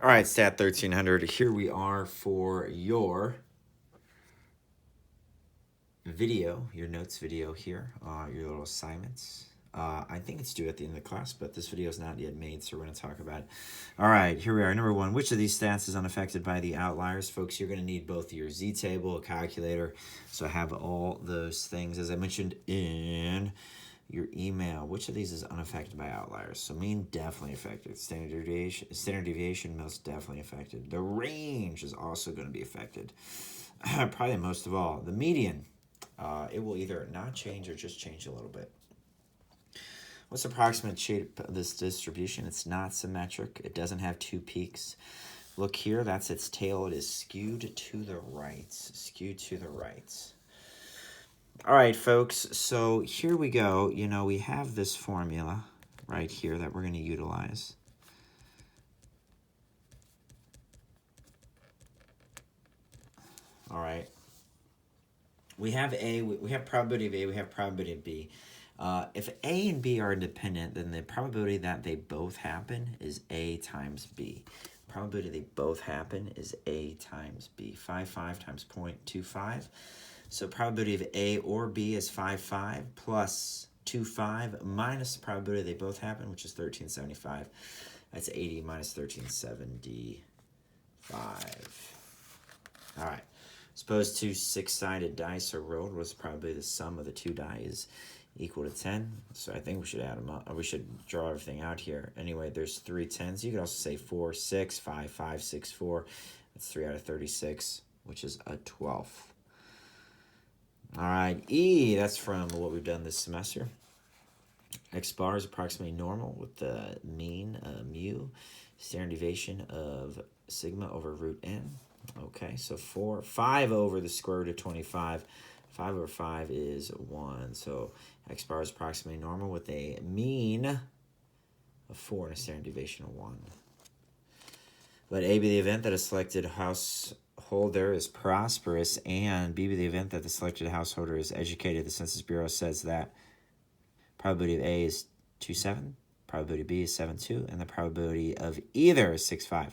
All right, Stat 1300. Here we are for your video, your notes video here, your little assignments. I think it's due at the end of the class, but this video is not yet made, so we're going to talk about it. All right, here we are. Number one, which of these stats is unaffected by the outliers? Folks, you're going to need both your z-table, a calculator, so I have all those things, as I mentioned in your email. Which of these is unaffected by outliers? So mean, definitely affected. Standard deviation, most definitely affected. The range is also going to be affected. Probably most of all. The median, it will either not change or just change a little bit. What's the approximate shape of this distribution? It's not symmetric. It doesn't have two peaks. Look here, that's its tail. It is skewed to the right. Skewed to the right. All right, folks, so here we go. You know, we have this formula right here that we're going to utilize. All right. We have A, we have probability of A, we have probability of B. If A and B are independent, then the probability that they both happen is A times B. Probability they both happen is A times B. 5 times 0.25. So probability of A or B is 5 plus 25 minus the probability they both happen, which is 1375. That's 80 minus 1375. All right. Suppose two six-sided dice are rolled. What's probably the sum of the two die is equal to 10. So I think we should add them up. We should draw everything out here. Anyway, there's 3 10s. You could also say 4, 6, 5, 5, 6, 4. That's 3 out of 36, which is a 12th. All right, E, that's from what we've done this semester. X bar is approximately normal with the mean mu, standard deviation of sigma over root n. Okay, so 5 over the square root of 25. 5 over 5 is 1. So X bar is approximately normal with a mean of 4 and a standard deviation of 1. Let A be the event that a selected householder is prosperous, and B be the event that the selected householder is educated. The Census Bureau says that probability of A is 2.7, probability of B is 7.2, and the probability of either is 6.5.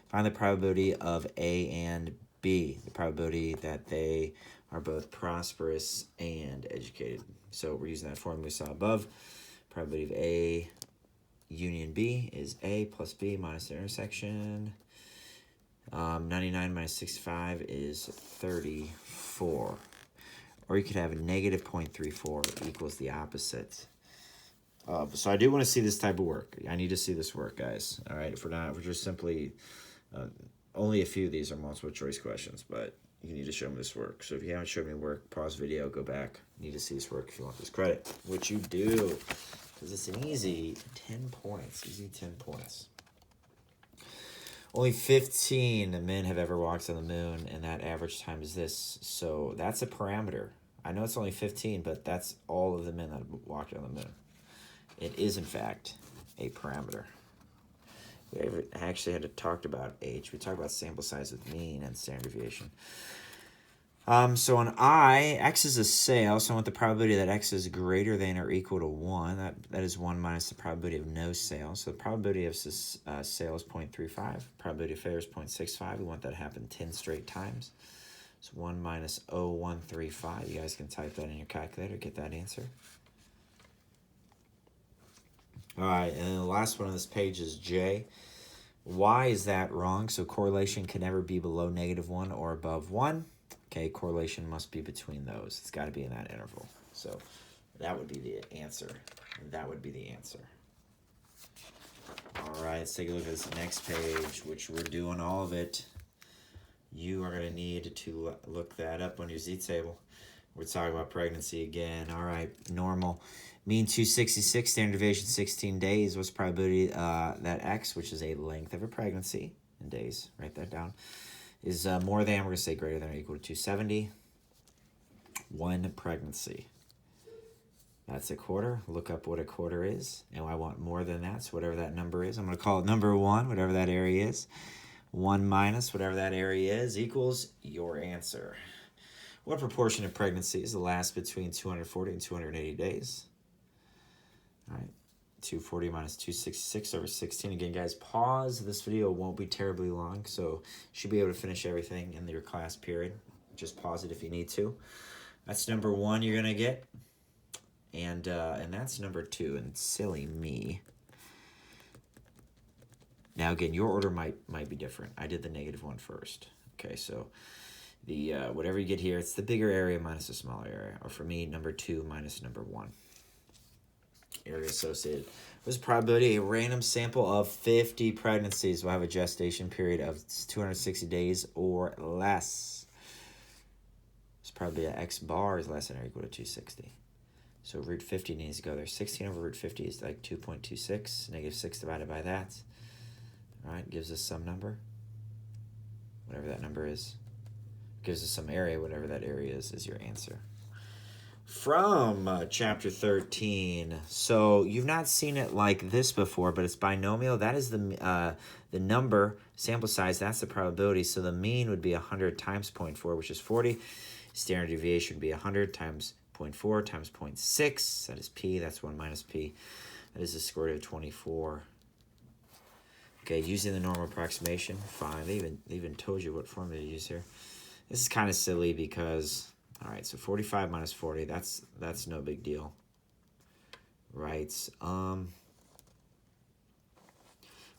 Find the probability of A and B, the probability that they are both prosperous and educated. So we're using that formula we saw above. Probability of A union B is A plus B minus the intersection. 99 minus 65 is 34. Or you could have a negative 0.34 equals the opposite. So I do want to see this type of work. I need to see this work, guys. All right, if we're just simply... only a few of these are multiple choice questions, but you need to show me this work. So if you haven't showed me work, pause video, go back. You need to see this work if you want this credit, which you do, because it's an easy 10 points. Easy 10 points. Only 15 men have ever walked on the moon, and that average time is this. So that's a parameter. I know it's only 15, but that's all of the men that have walked on the moon. It is, in fact, a parameter. We actually had to talk about H. We talked about sample size with mean and standard deviation. So on I, X is a sale, so I want the probability that X is greater than or equal to 1. That is 1 minus the probability of no sale. So the probability of sale is 0.35. Probability of failure is 0.65. We want that to happen 10 straight times. So 1 minus 0.135. You guys can type that in your calculator, get that answer. All right, and then the last one on this page is J. Why is that wrong? So correlation can never be below -1 or above 1. Okay, correlation must be between those. It's got to be in that interval. So that would be the answer. That would be the answer. All right, let's take a look at this next page, which we're doing all of it. You are going to need to look that up on your z-table. We're talking about pregnancy again. All right, normal. Mean 266, standard deviation 16 days. What's the probability that X, which is a length of a pregnancy in days, write that down, is more than, we're going to say greater than or equal to 270. 1 pregnancy. That's a quarter. Look up what a quarter is. And I want more than that, so whatever that number is, I'm going to call it number 1, whatever that area is. 1 minus whatever that area is equals your answer. What proportion of pregnancies last between 240 and 280 days? All right. 240 minus 266 over 16. Again, guys, pause. This video won't be terribly long, so you should be able to finish everything in your class period. Just pause it if you need to. That's number 1 you're going to get. And that's number 2. And silly me. Now, again, your order might be different. I did the -1 first. Okay, so the whatever you get here, it's the bigger area minus the smaller area. Or for me, number 2 minus number 1. Area associated. What's the probability? A random sample of 50 pregnancies will have a gestation period of 260 days or less. It's probably a x bar is less than or equal to 260. So root 50 needs to go there. 16 over root 50 is like 2.26. -6 divided by that. All right, gives us some number. Whatever that number is. Gives us some area. Whatever that area is your answer. From chapter 13. So you've not seen it like this before, but it's binomial. That is the number, sample size, that's the probability. So the mean would be 100 times 0.4, which is 40. Standard deviation would be 100 times 0.4 times 0.6. That is p. That's 1 minus p. That is the square root of 24. Okay, using the normal approximation, fine. They even told you what formula to use here. This is kind of silly because... All right, so 45 minus 40, that's no big deal. Right. But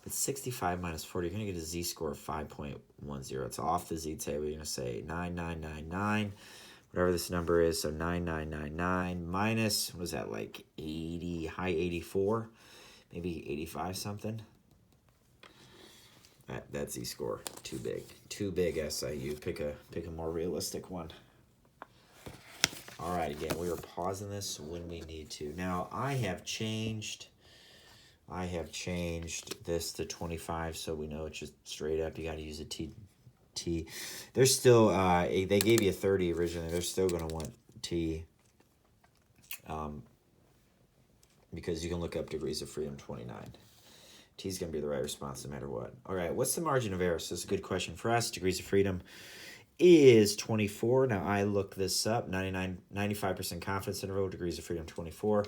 65 minus 40, you're going to get a z-score of 5.10. It's off the z-table. You're going to say 9999, whatever this number is. So 9999 minus, what is that, like 80, high 84, maybe 85 something. That z-score, too big. Too big, SIU. Pick a more realistic one. All right, again, we are pausing this when we need to. Now, I have changed this to 25, so we know it's just straight up. You got to use a T. There's still, they gave you a 30 originally. They're still going to want T, because you can look up degrees of freedom 29. T is going to be the right response no matter what. All right, what's the margin of error? So this is a good question for us. Degrees of freedom is 24. Now, I looked this up. 95% confidence interval, degrees of freedom 24.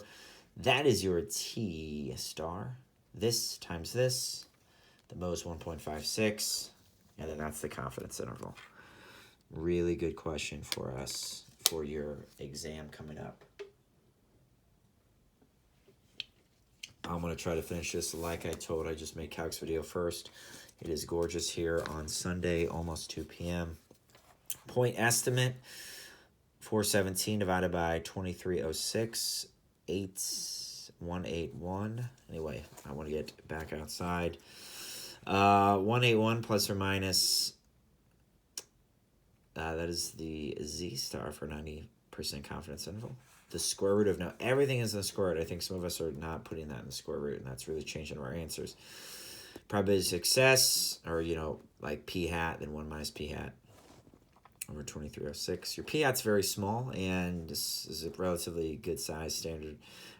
That is your T star. This times this. The mode is 1.56. And then that's the confidence interval. Really good question for us for your exam coming up. I'm going to try to finish this like I told. I just made Calc's video first. It is gorgeous here on Sunday, almost 2 p.m. Point estimate, 417 divided by 2306, 8181. Anyway, I want to get back outside. 181 plus or minus, that is the Z star for 90% confidence interval. The square root of, now everything is in the square root. I think some of us are not putting that in the square root, and that's really changing our answers. Probability of success, or, like p hat, then 1 minus p hat. Over 2306. Your p-hat's very small, and this is a relatively good size standard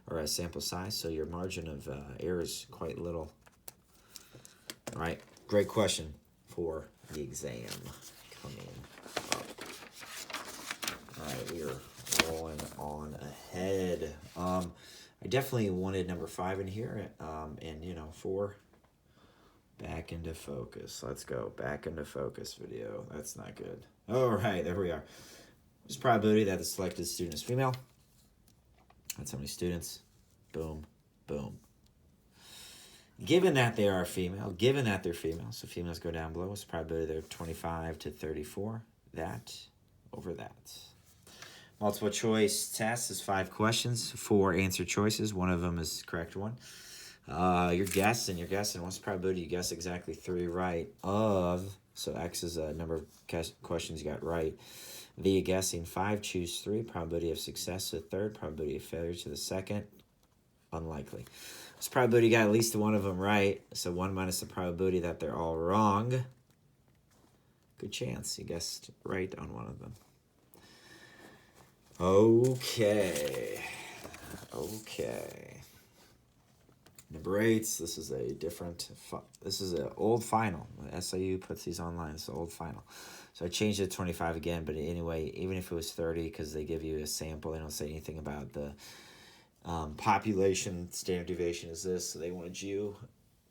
or a sample size, so your margin of error is quite little. All right, great question for the exam coming up. All right, we are rolling on ahead. I definitely wanted number 5 in here, and 4. Back into focus. Let's go. Back into focus video. That's not good. All right, there we are. There's probability that the selected student is female. That's how many students. Boom, boom. Given that they are female, so females go down below, what's the probability they're 25 to 34? That over that. Multiple choice test is 5 questions, 4 answer choices. One of them is the correct one. You're guessing. What's the probability you guess exactly 3 right of, so X is a number of questions you got right. V, guessing 5, choose 3. Probability of success to the third. Probability of failure to the second. Unlikely. What's the probability you got at least one of them right? So 1 minus the probability that they're all wrong. Good chance you guessed right on one of them. Okay. Number 8, this is a different, this is an old final. SIU puts these online, it's an old final. So I changed it to 25 again, but anyway, even if it was 30, because they give you a sample, they don't say anything about the Population standard deviation is this, so they wanted you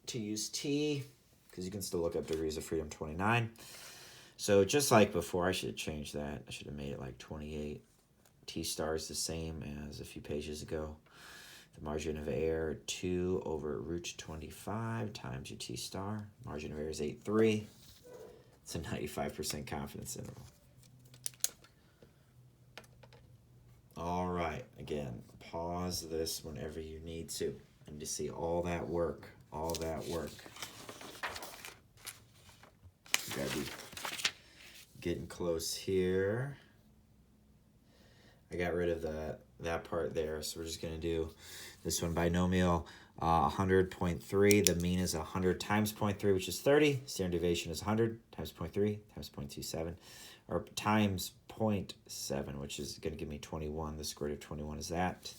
to use T, because you can still look up degrees of freedom 29. So just like before, I should have changed that. I should have made it like 28. T star is the same as a few pages ago. The margin of error, 2 over root 25 times your T star. Margin of error is 8.3. It's a 95% confidence interval. All right, again, pause this whenever you need to. And to see all that work, all that work. You gotta be getting close here. I got rid of that part there, so we're just gonna do this one. Binomial 100.3. The mean is 100 times 0.3, which is 30. Standard deviation is 100 times 0.3 times 0.27, or times 0.7, which is going to give me 21. The square root of 21 is that.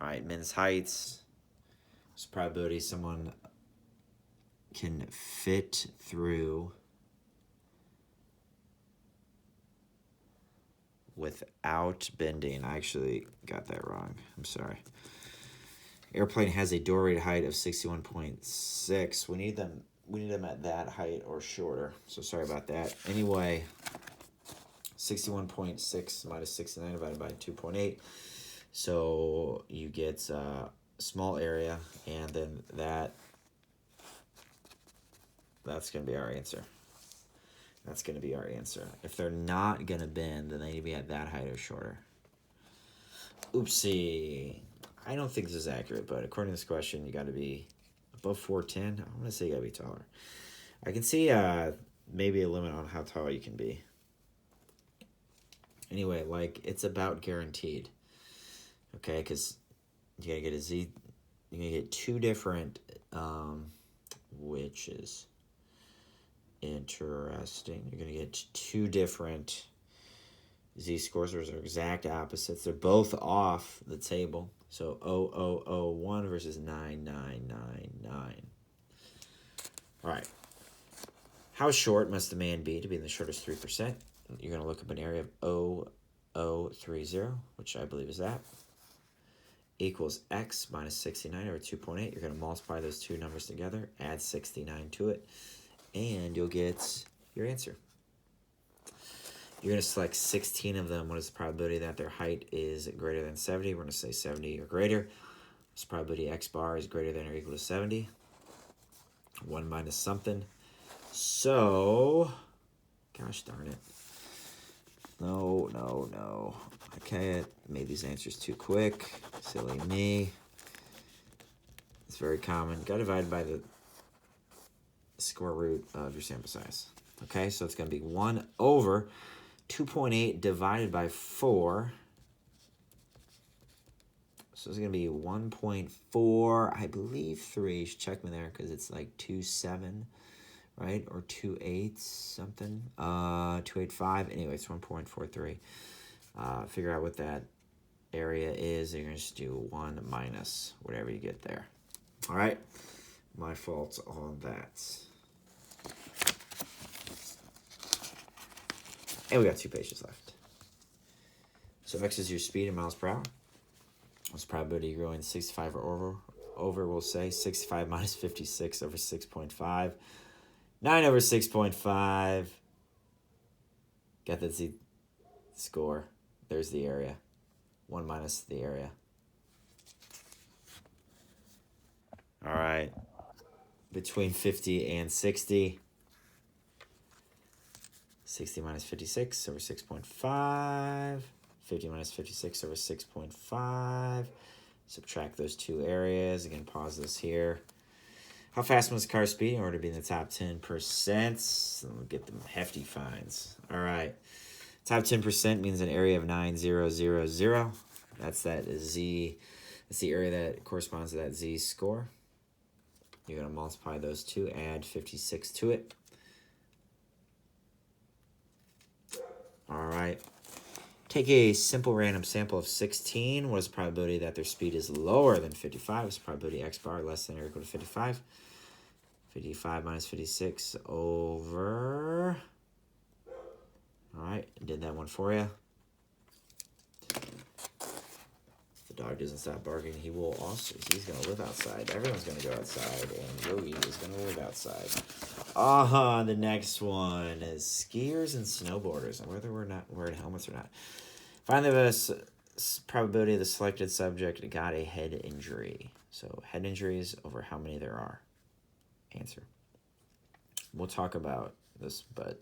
All right, men's heights. There's probability someone can fit through without bending. I actually got that wrong. I'm sorry. Airplane has a door rate height of 61.6. We need them at that height or shorter. So sorry about that. Anyway, 61.6 minus 69 divided by 2.8. So you get a small area, and then that's going to be our answer. That's going to be our answer. If they're not going to bend, then they need to be at that height or shorter. Oopsie. I don't think this is accurate, but according to this question, you got to be above 4'10". I'm going to say you got to be taller. I can see maybe a limit on how tall you can be. Anyway, like, it's about guaranteed. Okay, because you got to get a Z. You're going to get two different, which is interesting. You're going to get two different Z-scores. Those are exact opposites. They're both off the table. So 0001 versus 9999. All right. How short must the man be to be in the shortest 3%? You're going to look up an area of 0030, which I believe is that, equals x minus 69 over 2.8. You're going to multiply those two numbers together, add 69 to it, and you'll get your answer. You're going to select 16 of them. What is the probability that their height is greater than 70? We're going to say 70 or greater. This probability x bar is greater than or equal to 70. 1 minus something. So, gosh darn it. No. Okay, I made these answers too quick. Silly me. It's very common. Got divided by the square root of your sample size. Okay, so it's going to be 1 over 2.8 divided by 4. So it's going to be 1.4, I believe 3. You should check me there because it's like 2.7, right? Or 2.8 something. 2.85. Anyway, it's 1.43. Figure out what that area is. You're going to just do 1 minus whatever you get there. All right? My fault on that. And we got 2 pages left. So x is your speed in miles per hour. What's the probability you're going 65 or over? We'll say 65 minus 56 over 6.5. 9 over 6.5. Got the Z score. There's the area. 1 minus the area. All right. Between 50 and 60. 60 minus 56 over 6.5. 50 minus 56 over 6.5. Subtract those two areas. Again, pause this here. How fast must the car speed in order to be in the top 10%? We'll get them hefty fines. All right. Top 10% means an area of 9000. That's that Z. That's the area that corresponds to that Z score. You're going to multiply those two, add 56 to it. All right. Take a simple random sample of 16. What is the probability that their speed is lower than 55? What's the probability x bar less than or equal to 55? 55 minus 56 over... All right, did that one for you. The dog doesn't stop barking. He's going to live outside. Everyone's going to go outside, and Yogi is going to live outside. The next one is skiers and snowboarders, and whether we're not wearing helmets or not. Find the probability of the selected subject got a head injury. So head injuries over how many there are. Answer. We'll talk about this, but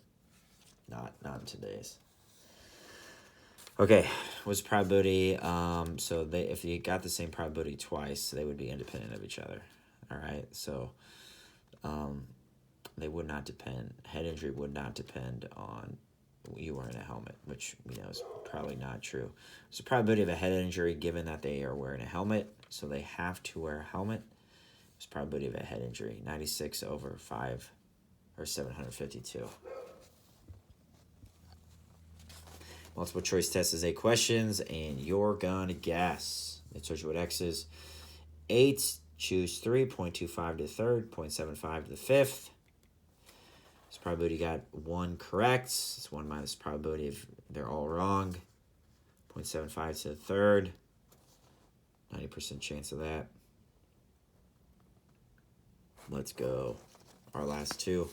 not in today's. Okay, what's probability? So if you got the same probability twice, they would be independent of each other. All right, so they would not depend. Head injury would not depend on you wearing a helmet, which we know is probably not true. It's a probability of a head injury given that they are wearing a helmet, so they have to wear a helmet. It's probability of a head injury, 96 over 5 or 752. Multiple choice test is 8 questions, and you're gonna guess. It tells you what X is. 8, choose 3, 0.25 to the third, 0.75 to the fifth. This probability got 1 correct. It's 1 minus probability if they're all wrong. 0.75 to the third. 90% chance of that. Let's go. Our last two.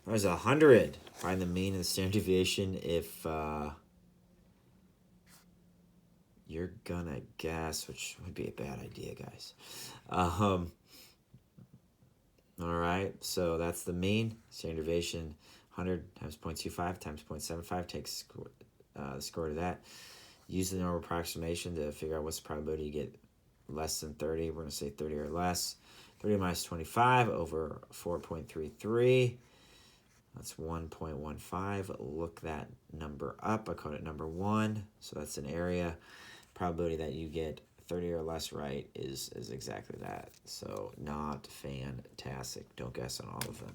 There's 100. Find the mean and the standard deviation if you're gonna guess, which would be a bad idea, guys. All right, so that's the mean. Standard deviation, 100 times 0.25 times 0.75 takes the square root of that. Use the normal approximation to figure out what's the probability you get less than 30. We're going to say 30 or less. 30 minus 25 over 4.33. That's 1.15. Look that number up. I called it number 1. So that's an area. Probability that you get 30 or less right is exactly that. So not fantastic. Don't guess on all of them.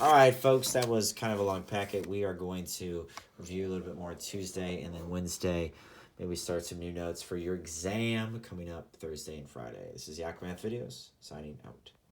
All right, folks, that was kind of a long packet. We are going to review a little bit more Tuesday and then Wednesday. Maybe start some new notes for your exam coming up Thursday and Friday. This is Yak Math Videos, signing out.